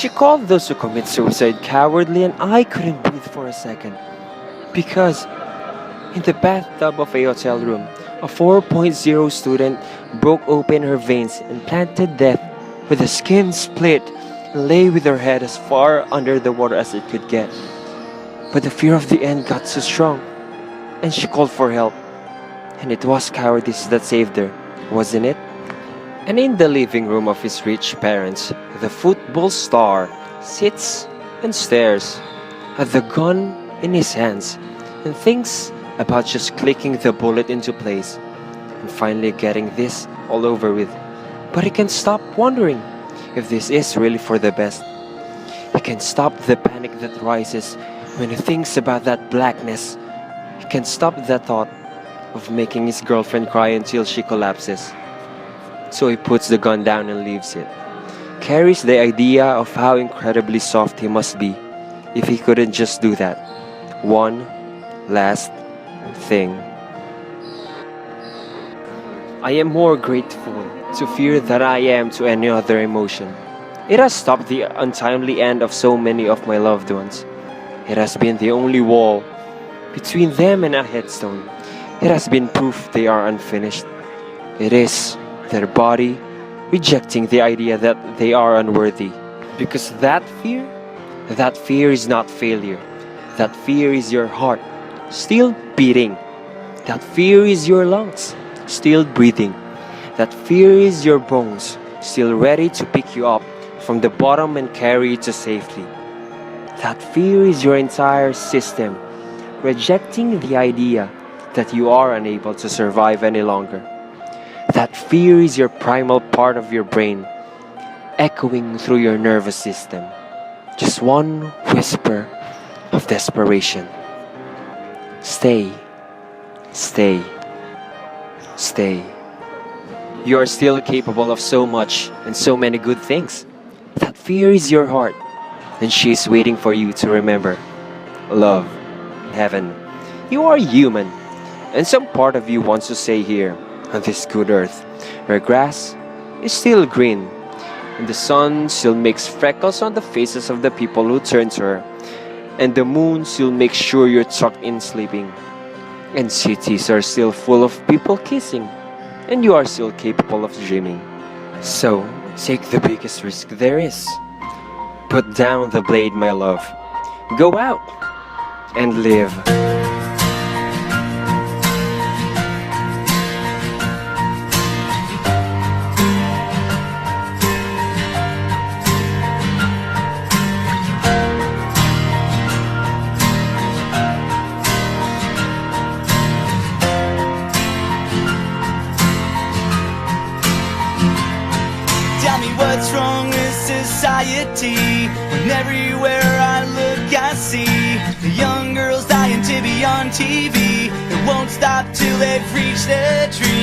She called those who commit suicide cowardly, and I couldn't breathe for a second. Because in the bathtub of a hotel room, a 4.0 student broke open her veins and planted death with the skin split and lay with her head as far under the water as it could get. But the fear of the end got so strong, and she called for help. And it was cowardice that saved her, wasn't it? And in the living room of his rich parents, the football star sits and stares at the gun in his hands and thinks about just clicking the bullet into place and finally getting this all over with. But he can't stop wondering if this is really for the best. He can't stop the panic that rises when he thinks about that blackness. He can't stop the thought of making his girlfriend cry until she collapses. So he puts the gun down and leaves it. Carries the idea of how incredibly soft he must be if he couldn't just do that. One last thing. I am more grateful to fear than I am to any other emotion. It has stopped the untimely end of so many of my loved ones. It has been the only wall between them and a headstone. It has been proof they are unfinished. It is their body rejecting the idea that they are unworthy. Because that fear is not failure. That fear is your heart, still beating. That fear is your lungs, still breathing. That fear is your bones, still ready to pick you up from the bottom and carry you to safety. That fear is your entire system, rejecting the idea that you are unable to survive any longer. That fear is your primal part of your brain, echoing through your nervous system. Just one whisper of desperation. Stay, stay, stay. You are still capable of so much and so many good things. That fear is your heart, and she is waiting for you to remember. Love, heaven. You are human, and some part of you wants to stay here on this good earth, where grass is still green, and the sun still makes freckles on the faces of the people who turn to her, and the moon still makes sure you're tucked in sleeping, and cities are still full of people kissing, and you are still capable of dreaming. So, take the biggest risk there is. Put down the blade, my love. Go out and live. Tell me what's wrong with society, when everywhere I look I see the young girls dying to be on TV. It won't stop till they've reached their